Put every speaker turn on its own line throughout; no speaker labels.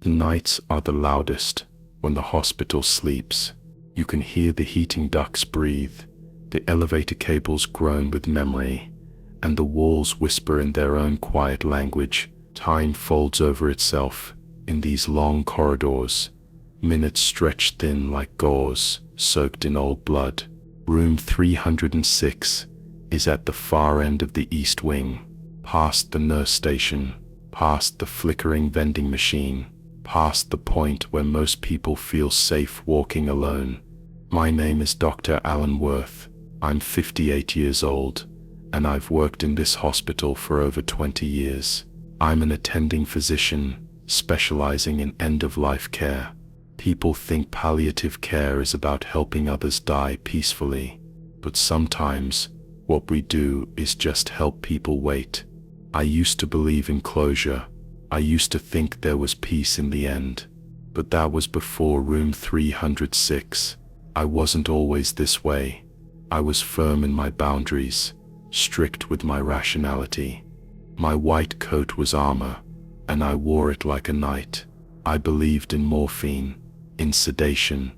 The nights are the loudest when the hospital sleeps. You can hear the heating ducts breathe, the elevator cables groan with memory, and the walls whisper in their own quiet language. Time folds over itself in these long corridors, minutes stretched thin like gauze, soaked in old blood. Room 306 is at the far end of the east wing, past the nurse station, past the flickering vending machine, past the point where most people feel safe walking alone. My name is Dr. Alan Worth. I'm 58 years old, and I've worked in this hospital for over 20 years. I'm an attending physician, specializing in end-of-life care. People think palliative care is about helping others die peacefully, but sometimes what we do is just help people wait. I used to believe in closure. I used to think there was peace in the end, but that was before room 306. I wasn't always this way. I was firm in my boundaries, strict with my rationality. My white coat was armor, and I wore it like a knight. I believed in morphine, in sedation,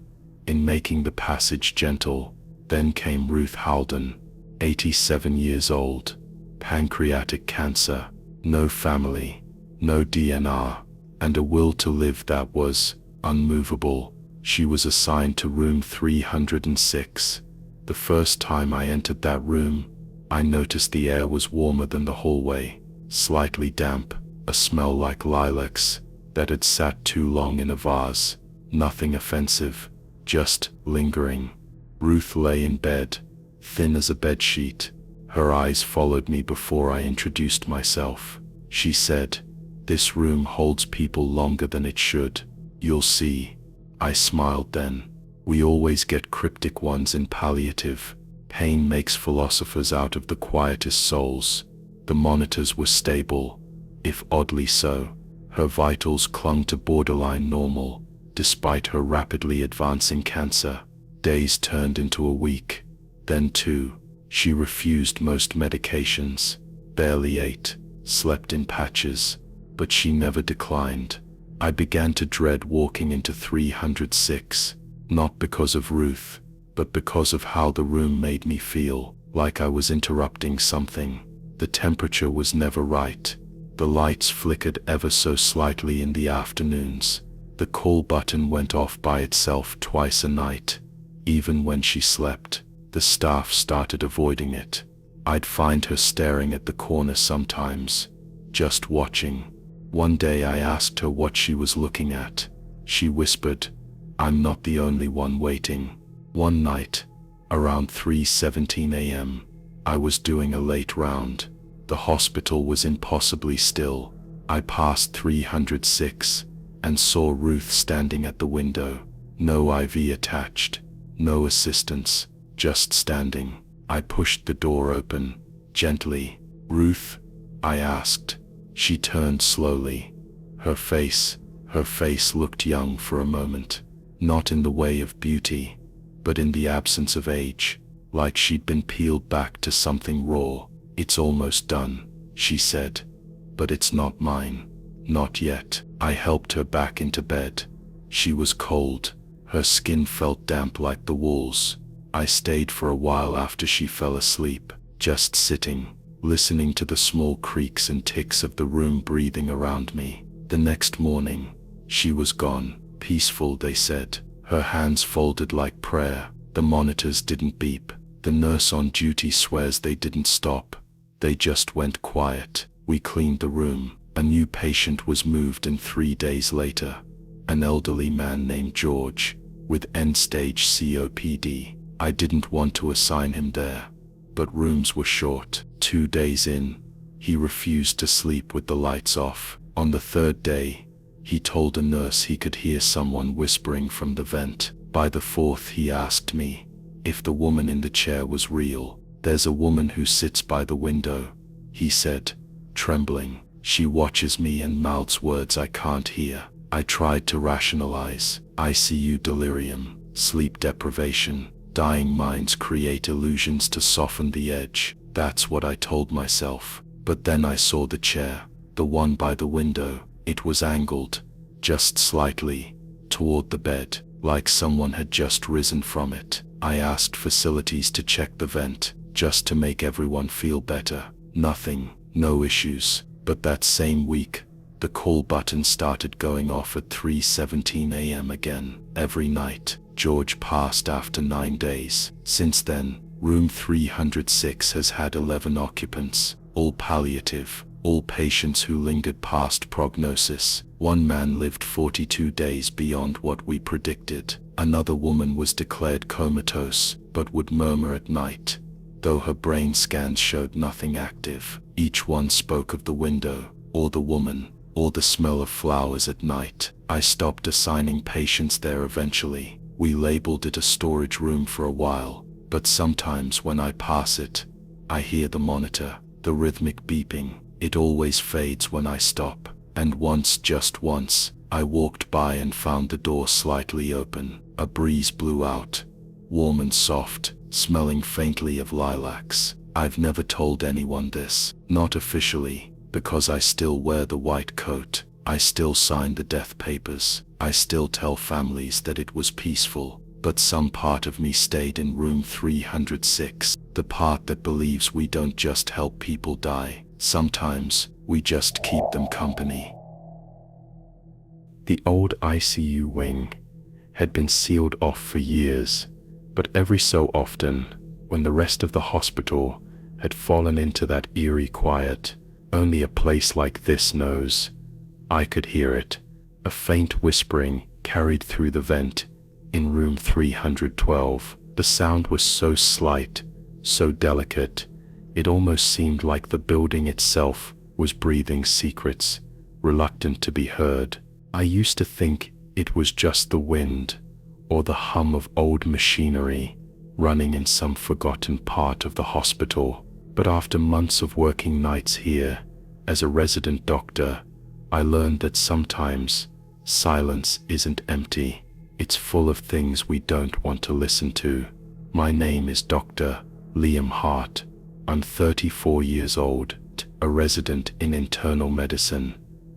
in making the passage gentle. Then came Ruth Halden, 87 years old, pancreatic cancer, no family, no DNR, and a will to live that was unmovable. She was assigned to room 306. The first time I entered that room, I noticed the air was warmer than the hallway, slightly damp, a smell like lilacs that had sat too long in a vase. Nothing offensive, just lingering. Ruth lay in bed, thin as a bedsheet. Her eyes followed me before I introduced myself. She said, "This room holds people longer than it should. You'll see." I smiled then. We always get cryptic ones in palliative. Pain makes philosophers out of the quietest souls. The monitors were stable, if oddly so. Her vitals clung to borderline normal, despite her rapidly advancing cancer. Days turned into a week, then two. She refused most medications, barely ate, slept in patches, but she never declined. I began to dread walking into 306, not because of Ruth, but because of how the room made me feel, like I was interrupting something. The temperature was never right. The lights flickered ever so slightly in the afternoons. The call button went off by itself twice a night. Even when she slept, the staff started avoiding it. I'd find her staring at the corner sometimes, just watching. One day I asked her what she was looking at. She whispered, "I'm not the only one waiting." One night, around 3:17 a.m., I was doing a late round. The hospital was impossibly still. I passed 306 and saw Ruth standing at the window. No IV attached, no assistance, just standing. I pushed the door open, gently. "Ruth?" I asked. She turned slowly. Her face looked young for a moment. Not in the way of beauty, but in the absence of age, like she'd been peeled back to something raw. "It's almost done," she said. "But it's not mine. Not yet." I helped her back into bed. She was cold. Her skin felt damp like the walls. I stayed for a while after she fell asleep, just sitting, listening to the small creaks and ticks of the room breathing around me. The next morning, she was gone. Peaceful, they said. Her hands folded like prayer. The monitors didn't beep. The nurse on duty swears they didn't stop. They just went quiet. We cleaned the room. A new patient was moved in 3 days later. An elderly man named George, with end-stage COPD. I didn't want to assign him there, but rooms were short. 2 days in, he refused to sleep with the lights off. On the third day, he told a nurse he could hear someone whispering from the vent. By the fourth, he asked me if the woman in the chair was real. "There's a woman who sits by the window," he said, trembling. "She watches me and mouths words I can't hear." I tried to rationalize. ICU delirium, sleep deprivation, dying minds create illusions to soften the edge. That's what I told myself. But then I saw the chair, the one by the window. It was angled, just slightly, toward the bed, like someone had just risen from it. I asked facilities to check the vent, just to make everyone feel better. Nothing, no issues. But that same week, the call button started going off at 3:17 a.m. again. Every night. George passed after 9 days. Since then, room 306 has had 11 occupants, all palliative, all patients who lingered past prognosis. One man lived 42 days beyond what we predicted. Another woman was declared comatose, but would murmur at night, though her brain scans showed nothing active. Each one spoke of the window, or the woman, or the smell of flowers at night. I stopped assigning patients there eventually. We labeled it a storage room for a while, but sometimes when I pass it, I hear the monitor, the rhythmic beeping. It always fades when I stop. And once, just once, I walked by and found the door slightly open. A breeze blew out, warm and soft, smelling faintly of lilacs. I've never told anyone this, not officially, because I still wear the white coat. I still sign the death papers. I still tell families that it was peaceful, but some part of me stayed in room 306, the part that believes we don't just help people die. Sometimes, we just keep them company. The old ICU wing had been sealed off for years, but every so often, when the rest of the hospital had fallen into that eerie quiet only a place like this knows, I could hear it, a faint whispering carried through the vent in room 312. The sound was so slight, so delicate, it almost seemed like the building itself was breathing secrets, reluctant to be heard. I used to think it was just the wind, or the hum of old machinery running in some forgotten part of the hospital. But after months of working nights here, as a resident doctor, I learned that sometimes silence isn't empty, it's full of things we don't want to listen to. My name is Dr. Liam Hart. I'm 34 years old, a resident in internal medicine,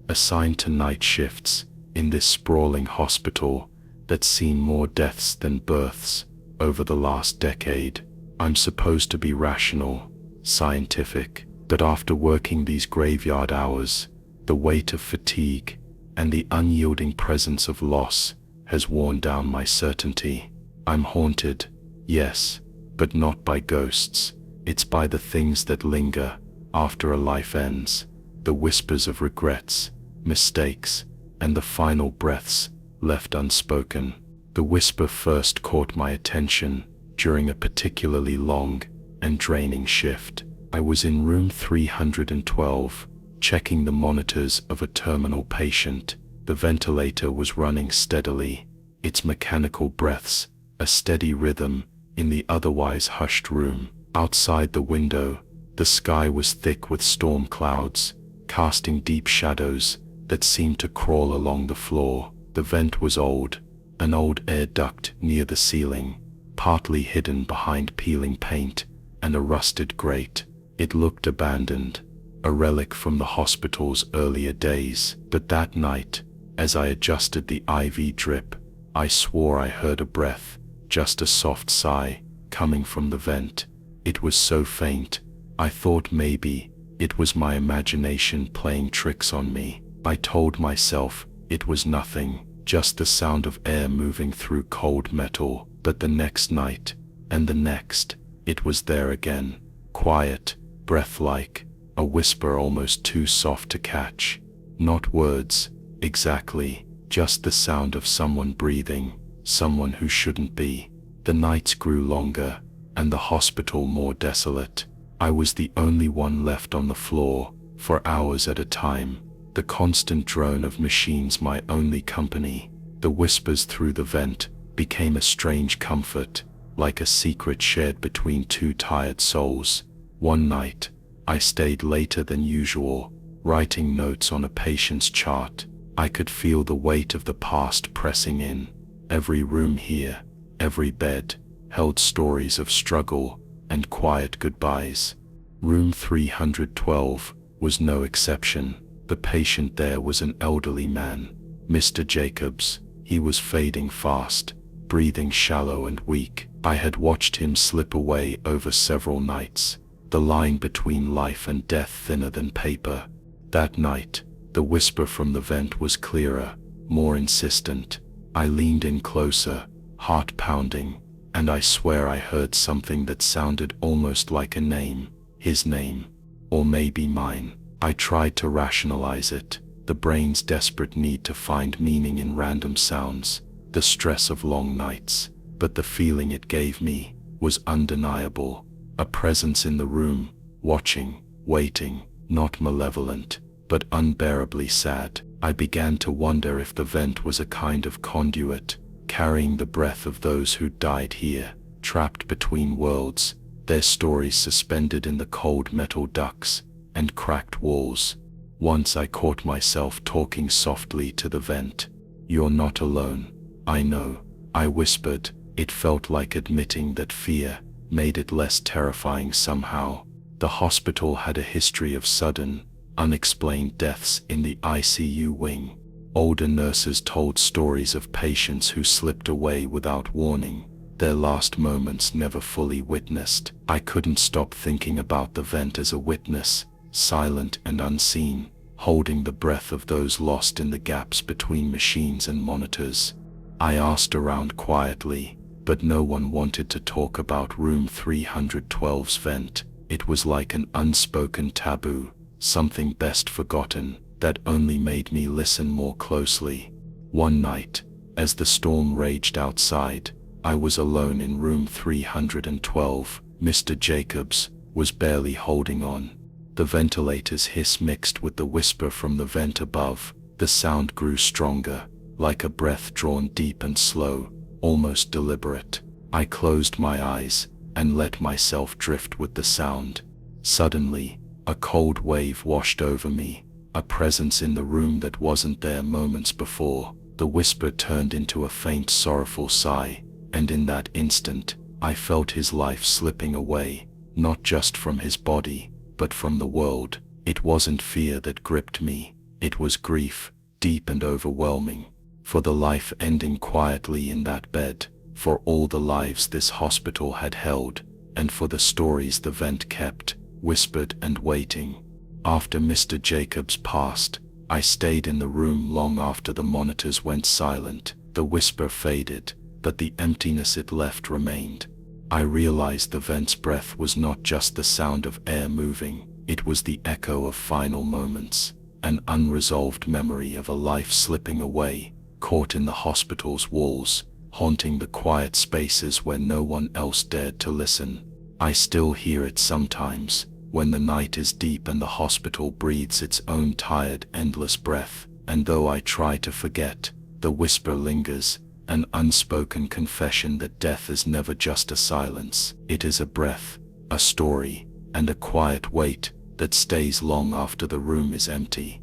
assigned to night shifts in this sprawling hospital that's seen more deaths than births over the last decade. I'm supposed to be rational, scientific, but after working these graveyard hours, the weight of fatigue and the unyielding presence of loss has worn down my certainty. I'm haunted, yes, but not by ghosts. It's by the things that linger after a life ends, the whispers of regrets, mistakes, and the final breaths left unspoken. The whisper first caught my attention during a particularly long and draining shift. I was in room 312, checking the monitors of a terminal patient. The ventilator was running steadily, its mechanical breaths a steady rhythm in the otherwise hushed room. Outside the window, the sky was thick with storm clouds, casting deep shadows that seemed to crawl along the floor. The vent was old, an old air duct near the ceiling, partly hidden behind peeling paint and a rusted grate. It looked abandoned, a relic from the hospital's earlier days. But that night, as I adjusted the IV drip, I swore I heard a breath, just a soft sigh, coming from the vent. It was so faint, I thought maybe it was my imagination playing tricks on me. I told myself it was nothing, just the sound of air moving through cold metal. But the next night, and the next, it was there again, quiet, breath-like, a whisper almost too soft to catch. Not words, exactly, just the sound of someone breathing, someone who shouldn't be. The nights grew longer, and the hospital more desolate. I was the only one left on the floor, for hours at a time, the constant drone of machines my only company. The whispers through the vent became a strange comfort, like a secret shared between two tired souls. One night, I stayed later than usual, writing notes on a patient's chart. I could feel the weight of the past pressing in. Every room here, every bed, held stories of struggle and quiet goodbyes. Room 312 was no exception. The patient there was an elderly man, Mr. Jacobs. He was fading fast, breathing shallow and weak. I had watched him slip away over several nights, the line between life and death thinner than paper. That night, the whisper from the vent was clearer, more insistent. I leaned in closer, heart pounding, and I swear I heard something that sounded almost like a name. His name. Or maybe mine. I tried to rationalize it, the brain's desperate need to find meaning in random sounds, the stress of long nights, but the feeling it gave me was undeniable. A presence in the room, watching, waiting, not malevolent, but unbearably sad. I began to wonder if the vent was a kind of conduit, carrying the breath of those who died here, trapped between worlds, their stories suspended in the cold metal ducts and cracked walls. Once I caught myself talking softly to the vent. "You're not alone, I know," I whispered. It felt like admitting that fear made it less terrifying somehow. The hospital had a history of sudden, unexplained deaths in the ICU wing. Older nurses told stories of patients who slipped away without warning, their last moments never fully witnessed. I couldn't stop thinking about the vent as a witness, silent and unseen, holding the breath of those lost in the gaps between machines and monitors. I asked around quietly, but no one wanted to talk about room 312's vent. It was like an unspoken taboo, something best forgotten, that only made me listen more closely. One night, as the storm raged outside, I was alone in room 312. Mr. Jacobs was barely holding on. The ventilator's hiss mixed with the whisper from the vent above. The sound grew stronger, like a breath drawn deep and slow, almost deliberate. I closed my eyes and let myself drift with the sound. Suddenly, a cold wave washed over me, a presence in the room that wasn't there moments before. The whisper turned into a faint sorrowful sigh, and in that instant, I felt his life slipping away, not just from his body, but from the world. It wasn't fear that gripped me, it was grief, deep and overwhelming, for the life ending quietly in that bed, for all the lives this hospital had held, and for the stories the vent kept, whispered and waiting. After Mr. Jacobs passed, I stayed in the room long after the monitors went silent. The whisper faded, but the emptiness it left remained. I realized the vent's breath was not just the sound of air moving, it was the echo of final moments, an unresolved memory of a life slipping away, caught in the hospital's walls, haunting the quiet spaces where no one else dared to listen. I still hear it sometimes, when the night is deep and the hospital breathes its own tired, endless breath, and though I try to forget, the whisper lingers, an unspoken confession that death is never just a silence. It is a breath, a story, and a quiet weight that stays long after the room is empty.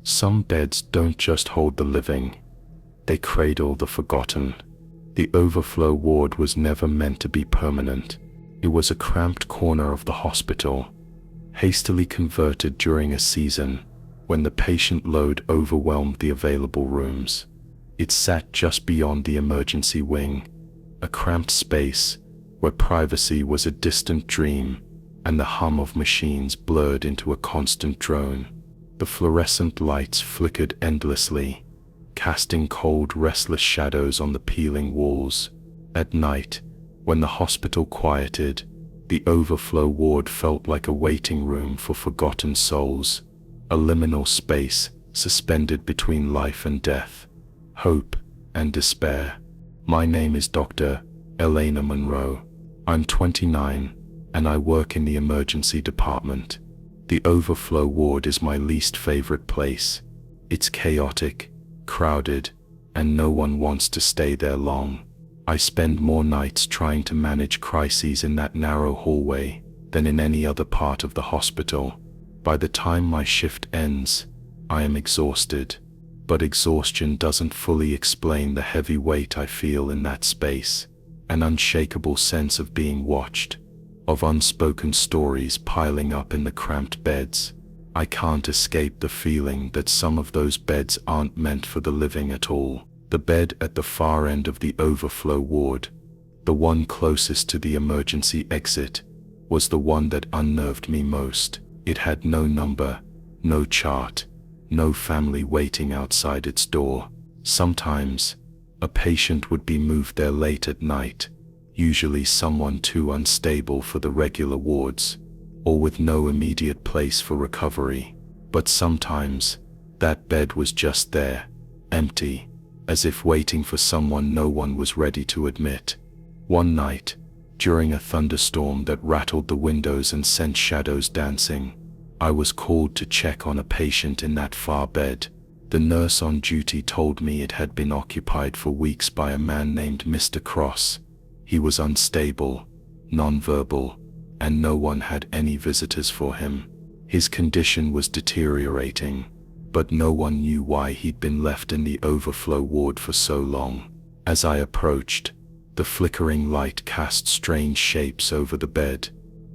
Some beds don't just hold the living, they cradle the forgotten. The overflow ward was never meant to be permanent. It was a cramped corner of the hospital, hastily converted during a season when the patient load overwhelmed the available rooms. It sat just beyond the emergency wing, a cramped space where privacy was a distant dream and the hum of machines blurred into a constant drone. The fluorescent lights flickered endlessly, casting cold, restless shadows on the peeling walls. At night, when the hospital quieted, the overflow ward felt like a waiting room for forgotten souls, a liminal space suspended between life and death, hope and despair. My name is Dr. Elena Monroe. I'm 29, and I work in the emergency department. The overflow ward is my least favorite place. It's chaotic, crowded, and no one wants to stay there long. I spend more nights trying to manage crises in that narrow hallway than in any other part of the hospital. By the time my shift ends, I am exhausted, but exhaustion doesn't fully explain the heavy weight I feel in that space, an unshakable sense of being watched, of unspoken stories piling up in the cramped beds, I can't escape the feeling that some of those beds aren't meant for the living at all. The bed at the far end of the overflow ward, the one closest to the emergency exit, was the one that unnerved me most. It had no number, no chart, no family waiting outside its door. Sometimes, a patient would be moved there late at night, usually someone too unstable for the regular wards, or with no immediate place for recovery. But sometimes, that bed was just there, empty, as if waiting for someone no one was ready to admit. One night, during a thunderstorm that rattled the windows and sent shadows dancing, I was called to check on a patient in that far bed. The nurse on duty told me it had been occupied for weeks by a man named Mr. Cross. He was unstable, nonverbal, and no one had any visitors for him. His condition was deteriorating, but no one knew why he'd been left in the overflow ward for so long. As I approached, the flickering light cast strange shapes over the bed.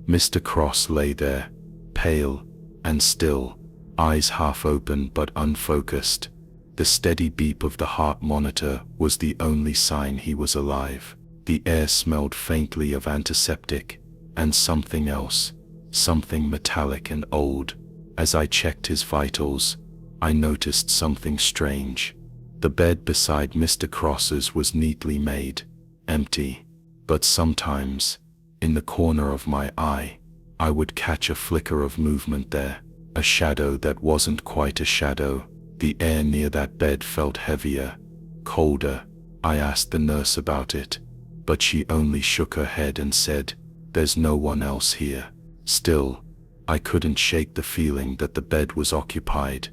Mr. Cross lay there, pale and still, eyes half open but unfocused. The steady beep of the heart monitor was the only sign he was alive. The air smelled faintly of antiseptic and something else, something metallic and old. As I checked his vitals, I noticed something strange. The bed beside Mr. Cross's was neatly made, empty, but sometimes, in the corner of my eye, I would catch a flicker of movement there, a shadow that wasn't quite a shadow. The air near that bed felt heavier, colder. I asked the nurse about it, but she only shook her head and said, "There's no one else here." Still, I couldn't shake the feeling that the bed was occupied,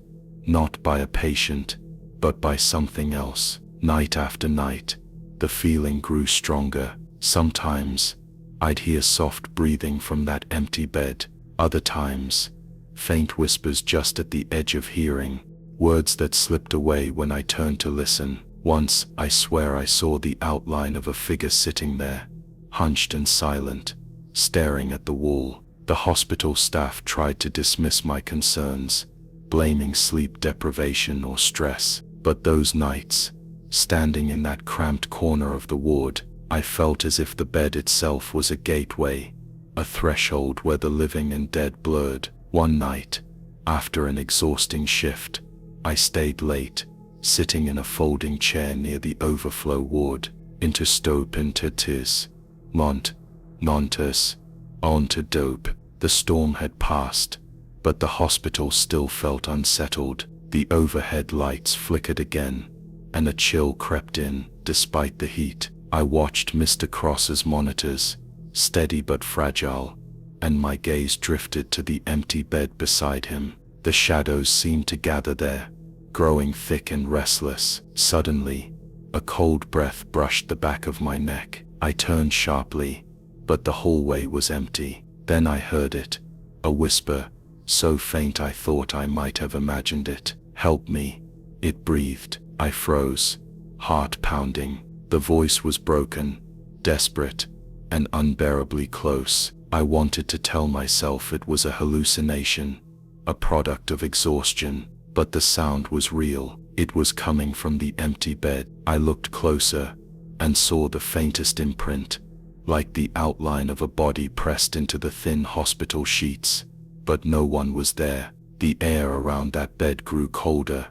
not by a patient, but by something else. Night after night, the feeling grew stronger. Sometimes, I'd hear soft breathing from that empty bed. Other times, faint whispers just at the edge of hearing, words that slipped away when I turned to listen. Once, I swear I saw the outline of a figure sitting there, hunched and silent, staring at the wall. The hospital staff tried to dismiss my concerns, blaming sleep deprivation or stress. But those nights, standing in that cramped corner of the ward, I felt as if the bed itself was a gateway, a threshold where the living and dead blurred. One night, after an exhausting shift, I stayed late, sitting in a folding chair near the overflow ward. Interstop tis, mont, nontus, onto dope. The storm had passed, but the hospital still felt unsettled. The overhead lights flickered again, and a chill crept in. Despite the heat, I watched Mr. Cross's monitors, steady but fragile, and my gaze drifted to the empty bed beside him. The shadows seemed to gather there, growing thick and restless. Suddenly, a cold breath brushed the back of my neck. I turned sharply, but the hallway was empty. Then I heard it, a whisper, so faint I thought I might have imagined it. "Help me," it breathed. I froze, heart pounding. The voice was broken, desperate, and unbearably close. I wanted to tell myself it was a hallucination, a product of exhaustion, but the sound was real. It was coming from the empty bed. I looked closer, and saw the faintest imprint, like the outline of a body pressed into the thin hospital sheets. But no one was there. The air around that bed grew colder,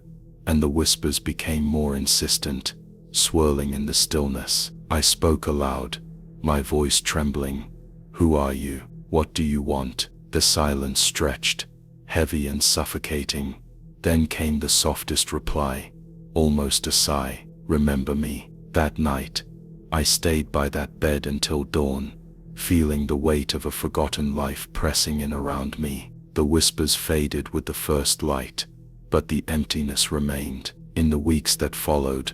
and the whispers became more insistent, swirling in the stillness. I spoke aloud, my voice trembling. "Who are you? What do you want?" The silence stretched, heavy and suffocating. Then came the softest reply, almost a sigh. "Remember me." That night, I stayed by that bed until dawn, feeling the weight of a forgotten life pressing in around me. The whispers faded with the first light, but the emptiness remained. In the weeks that followed,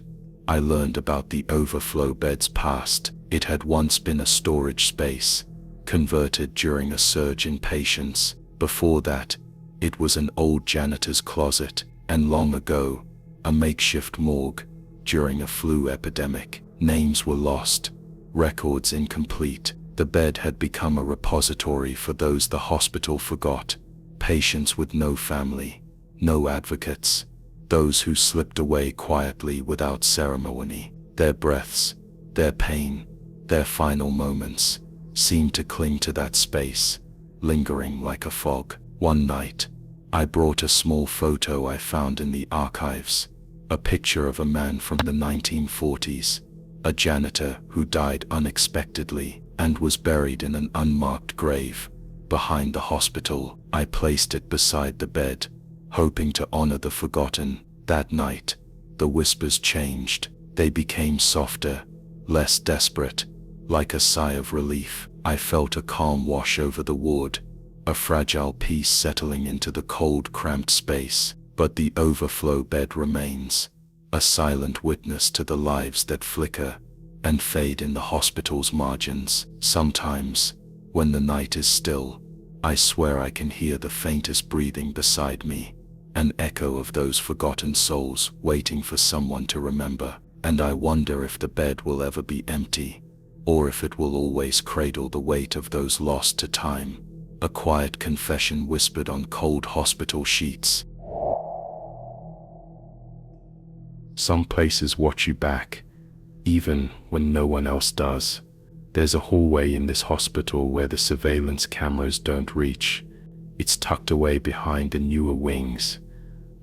I learned about the overflow bed's past. It had once been a storage space, converted during a surge in patients. Before that, it was an old janitor's closet, and long ago, a makeshift morgue during a flu epidemic. Names were lost, records incomplete. The bed had become a repository for those the hospital forgot, patients with no family, no advocates, those who slipped away quietly without ceremony. Their breaths, their pain, their final moments seemed to cling to that space, lingering like a fog. One night, I brought a small photo I found in the archives, a picture of a man from the 1940s, a janitor who died unexpectedly and was buried in an unmarked grave behind the hospital. I placed it beside the bed, hoping to honor the forgotten. That night, the whispers changed. They became softer, less desperate, like a sigh of relief. I felt a calm wash over the ward, a fragile peace settling into the cold, cramped space. But the overflow bed remains, a silent witness to the lives that flicker and fade in the hospital's margins. Sometimes, when the night is still, I swear I can hear the faintest breathing beside me, an echo of those forgotten souls waiting for someone to remember. And I wonder if the bed will ever be empty, or if it will always cradle the weight of those lost to time, a quiet confession whispered on cold hospital sheets. Some places watch you back, even when no one else does. There's a hallway in this hospital where the surveillance cameras don't reach. It's tucked away behind the newer wings,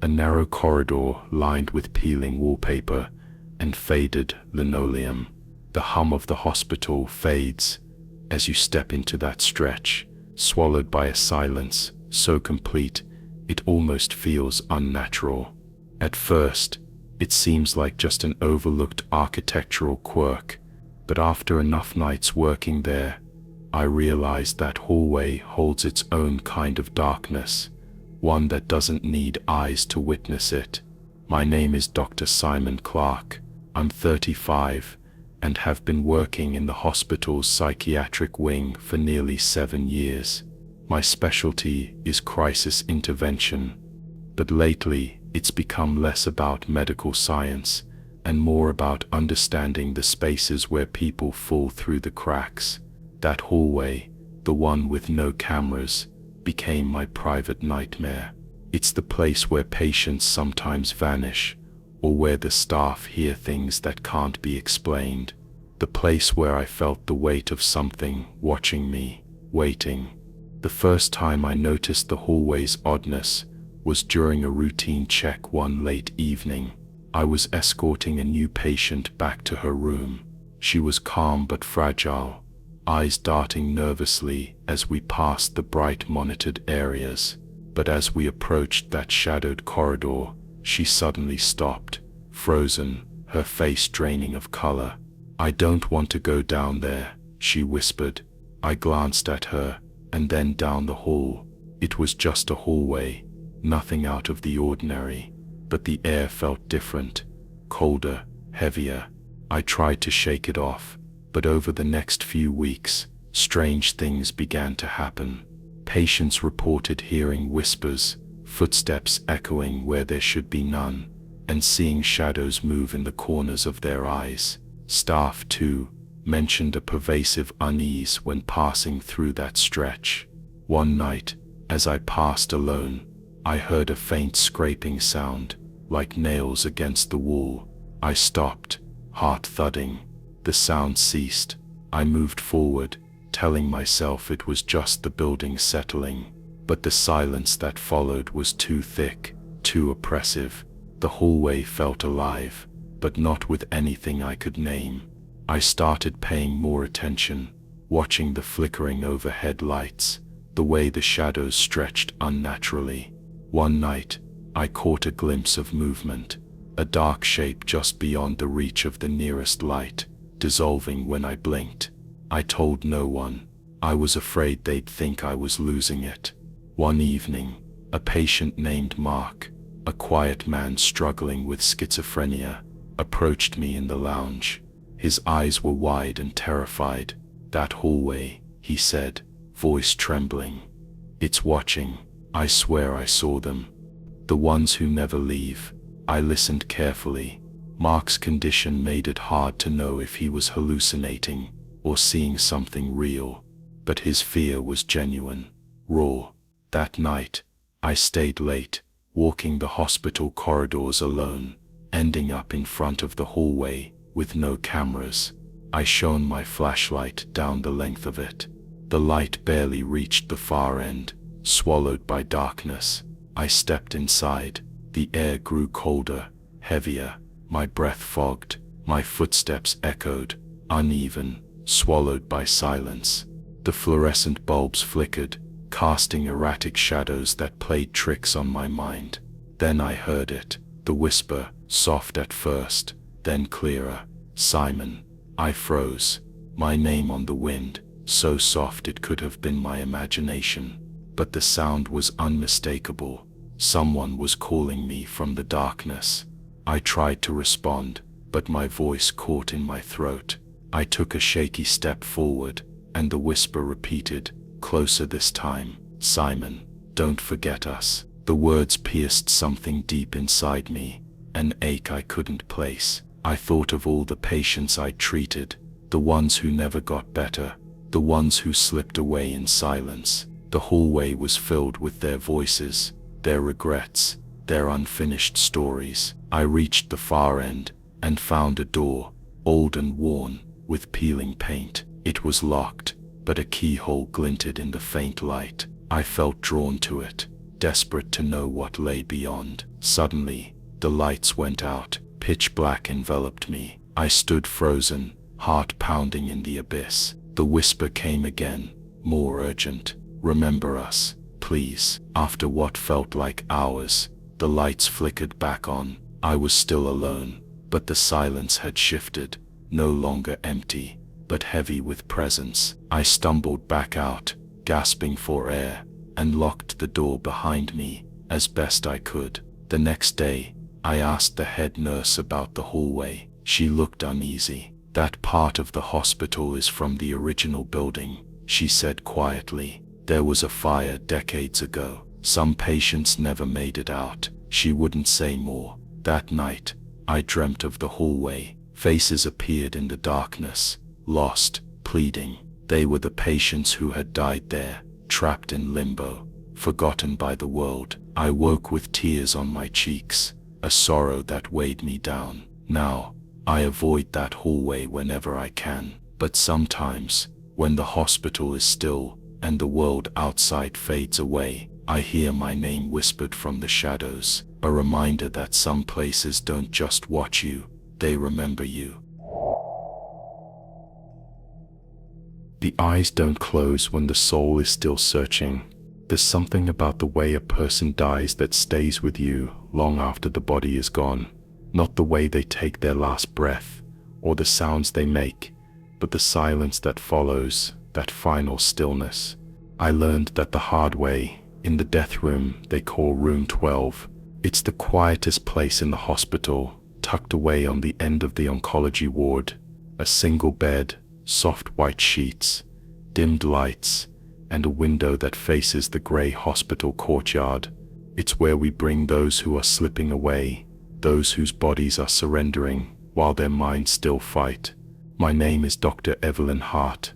a narrow corridor lined with peeling wallpaper and faded linoleum. The hum of the hospital fades as you step into that stretch, swallowed by a silence so complete it almost feels unnatural. At first, it seems like just an overlooked architectural quirk, but after enough nights working there, I realized that hallway holds its own kind of darkness, one that doesn't need eyes to witness it. My name is Dr. Simon Clark. I'm 35 and have been working in the hospital's psychiatric wing for nearly 7 years. My specialty is crisis intervention, but lately it's become less about medical science and more about understanding the spaces where people fall through the cracks. That hallway, the one with no cameras, became my private nightmare. It's the place where patients sometimes vanish, or where the staff hear things that can't be explained. The place where I felt the weight of something watching me, waiting. The first time I noticed the hallway's oddness was during a routine check one late evening. I was escorting a new patient back to her room. She was calm but fragile, eyes darting nervously as we passed the bright monitored areas. But as we approached that shadowed corridor, she suddenly stopped, frozen, her face draining of color. "I don't want to go down there," she whispered. I glanced at her, and then down the hall. It was just a hallway, nothing out of the ordinary, but the air felt different, colder, heavier. I tried to shake it off, but over the next few weeks, strange things began to happen. Patients reported hearing whispers, footsteps echoing where there should be none, and seeing shadows move in the corners of their eyes. Staff, too, mentioned a pervasive unease when passing through that stretch. One night, as I passed alone, I heard a faint scraping sound, like nails against the wall. I stopped, heart thudding. The sound ceased. I moved forward, telling myself it was just the building settling. But the silence that followed was too thick, too oppressive. The hallway felt alive, but not with anything I could name. I started paying more attention, watching the flickering overhead lights, the way the shadows stretched unnaturally. One night, I caught a glimpse of movement, a dark shape just beyond the reach of the nearest light, dissolving when I blinked. I told no one. I was afraid they'd think I was losing it. One evening, a patient named Mark, a quiet man struggling with schizophrenia, approached me in the lounge. His eyes were wide and terrified. "That hallway," he said, voice trembling. "It's watching. I swear I saw them. The ones who never leave." I listened carefully. Mark's condition made it hard to know if he was hallucinating or seeing something real, but his fear was genuine, raw. That night, I stayed late, walking the hospital corridors alone, ending up in front of the hallway with no cameras. I shone my flashlight down the length of it. The light barely reached the far end, swallowed by darkness. I stepped inside. The air grew colder, heavier, my breath fogged, my footsteps echoed, uneven, swallowed by silence. The fluorescent bulbs flickered, casting erratic shadows that played tricks on my mind. Then I heard it, the whisper, soft at first, then clearer. Simon. I froze, my name on the wind, so soft it could have been my imagination. But the sound was unmistakable. Someone was calling me from the darkness. I tried to respond, but my voice caught in my throat. I took a shaky step forward, and the whisper repeated, closer this time. Simon, don't forget us. The words pierced something deep inside me, an ache I couldn't place. I thought of all the patients I'd treated, the ones who never got better, the ones who slipped away in silence. The hallway was filled with their voices, their regrets, their unfinished stories. I reached the far end and found a door, old and worn, with peeling paint. It was locked, but a keyhole glinted in the faint light. I felt drawn to it, desperate to know what lay beyond. Suddenly, the lights went out. Pitch black enveloped me. I stood frozen, heart pounding in the abyss. The whisper came again, more urgent. Remember us, please. After what felt like hours, the lights flickered back on. I was still alone, but the silence had shifted, no longer empty, but heavy with presence. I stumbled back out, gasping for air, and locked the door behind me as best I could. The next day, I asked the head nurse about the hallway. She looked uneasy. That part of the hospital is from the original building, she said quietly. There was a fire decades ago. Some patients never made it out. She wouldn't say more. That night, I dreamt of the hallway. Faces appeared in the darkness, lost, pleading. They were the patients who had died there, trapped in limbo, forgotten by the world. I woke with tears on my cheeks, a sorrow that weighed me down. Now, I avoid that hallway whenever I can. But sometimes, when the hospital is still and the world outside fades away, I hear my name whispered from the shadows, a reminder that some places don't just watch you, they remember you. The eyes don't close when the soul is still searching. There's something about the way a person dies that stays with you long after the body is gone. Not the way they take their last breath, or the sounds they make, but the silence that follows, that final stillness. I learned that the hard way, in the death room they call room 12. It's the quietest place in the hospital, tucked away on the end of the oncology ward. A single bed, soft white sheets, dimmed lights, and a window that faces the grey hospital courtyard. It's where we bring those who are slipping away, those whose bodies are surrendering while their minds still fight. My name is Dr. Evelyn Hart.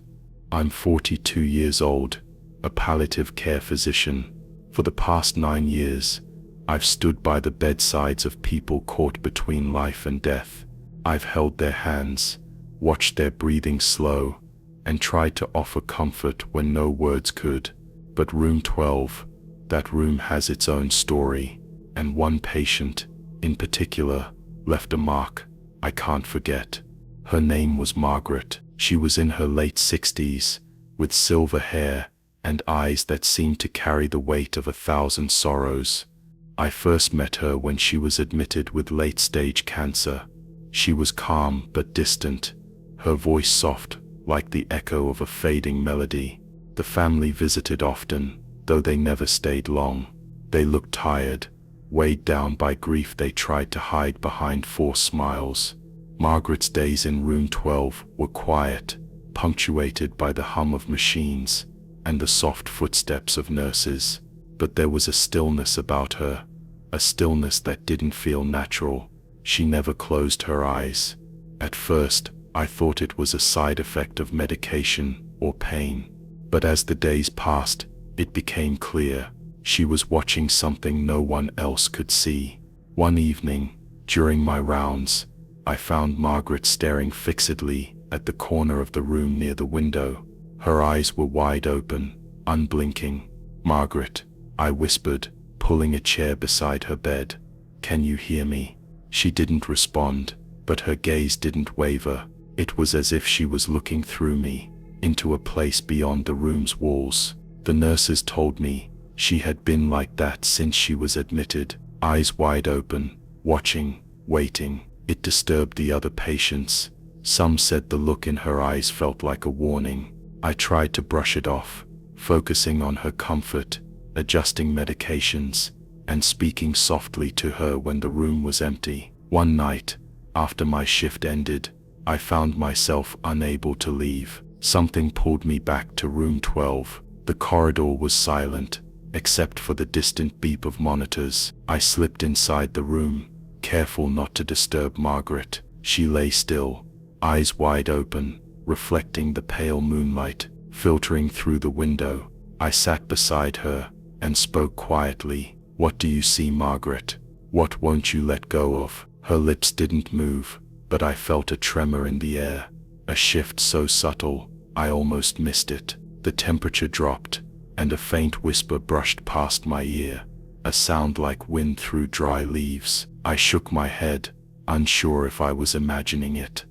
I'm 42 years old, a palliative care physician. For the past 9 years, I've stood by the bedsides of people caught between life and death. I've held their hands, watched their breathing slow, and tried to offer comfort when no words could. But room 12, that room has its own story, and one patient, in particular, left a mark I can't forget. Her name was Margaret. She was in her late 60s, with silver hair and eyes that seemed to carry the weight of 1,000 sorrows. I first met her when she was admitted with late-stage cancer. She was calm but distant, her voice soft, like the echo of a fading melody. The family visited often, though they never stayed long. They looked tired, weighed down by grief they tried to hide behind forced smiles. Margaret's days in room 12 were quiet, punctuated by the hum of machines and the soft footsteps of nurses. But there was a stillness about her, a stillness that didn't feel natural. She never closed her eyes. At first, I thought it was a side effect of medication or pain. But as the days passed, it became clear. She was watching something no one else could see. One evening, during my rounds, I found Margaret staring fixedly at the corner of the room near the window. Her eyes were wide open, unblinking. "Margaret," I whispered, pulling a chair beside her bed. "Can you hear me?" She didn't respond, but her gaze didn't waver. It was as if she was looking through me, into a place beyond the room's walls. The nurses told me she had been like that since she was admitted, eyes wide open, watching, waiting. It disturbed the other patients. Some said the look in her eyes felt like a warning. I tried to brush it off, focusing on her comfort, adjusting medications, and speaking softly to her when the room was empty. One night, after my shift ended, I found myself unable to leave. Something pulled me back to room 12. The corridor was silent, except for the distant beep of monitors. I slipped inside the room, careful not to disturb Margaret. She lay still, eyes wide open, reflecting the pale moonlight filtering through the window. I sat beside her and spoke quietly. "What do you see, Margaret? What won't you let go of?" Her lips didn't move, but I felt a tremor in the air, a shift so subtle, I almost missed it. The temperature dropped, and a faint whisper brushed past my ear, a sound like wind through dry leaves. I shook my head, unsure if I was imagining it.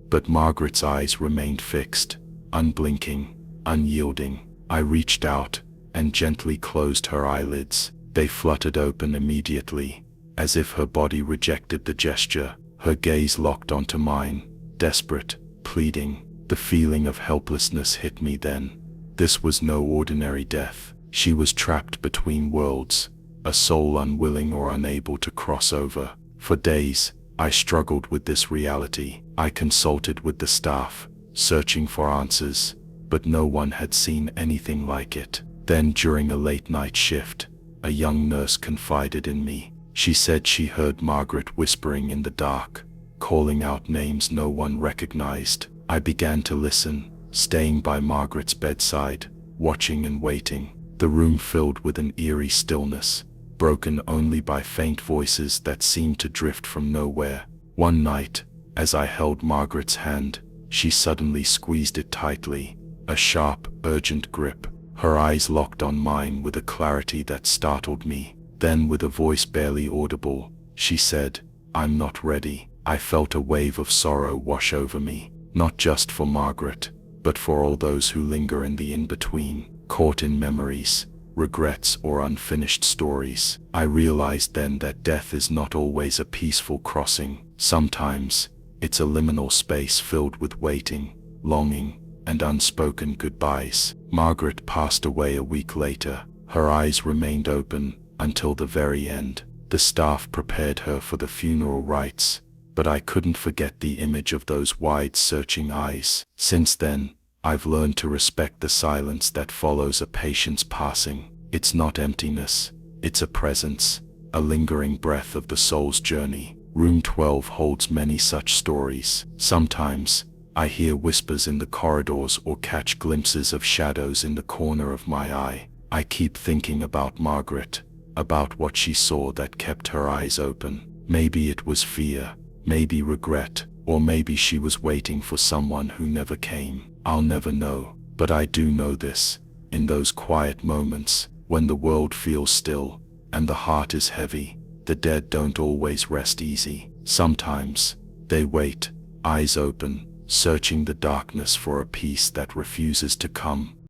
But Margaret's eyes remained fixed, unblinking, unyielding. I reached out and gently closed her eyelids. They fluttered open immediately, as if her body rejected the gesture. Her gaze locked onto mine, desperate, pleading. The feeling of helplessness hit me then. This was no ordinary death. She was trapped between worlds, a soul unwilling or unable to cross over. For days, I struggled with this reality. I consulted with the staff, searching for answers, but no one had seen anything like it. Then, during a late-night shift, a young nurse confided in me. She said she heard Margaret whispering in the dark, calling out names no one recognized. I began to listen, staying by Margaret's bedside, watching and waiting. The room filled with an eerie stillness, broken only by faint voices that seemed to drift from nowhere. One night, as I held Margaret's hand, she suddenly squeezed it tightly, a sharp, urgent grip. Her eyes locked on mine with a clarity that startled me. Then, with a voice barely audible, she said, "I'm not ready." I felt a wave of sorrow wash over me, not just for Margaret, but for all those who linger in the in-between, caught in memories, regrets, or unfinished stories. I realized then that death is not always a peaceful crossing. Sometimes, it's a liminal space filled with waiting, longing, and unspoken goodbyes. Margaret passed away a week later. Her eyes remained open until the very end. The staff prepared her for the funeral rites, but I couldn't forget the image of those wide, searching eyes. Since then, I've learned to respect the silence that follows a patient's passing. It's not emptiness, it's a presence, a lingering breath of the soul's journey. Room 12 holds many such stories. Sometimes, I hear whispers in the corridors or catch glimpses of shadows in the corner of my eye. I keep thinking about Margaret, about what she saw that kept her eyes open. Maybe it was fear, maybe regret, or maybe she was waiting for someone who never came. I'll never know, but I do know this. In those quiet moments, when the world feels still, and the heart is heavy, the dead don't always rest easy. Sometimes, they wait, eyes open, searching the darkness for a peace that refuses to come.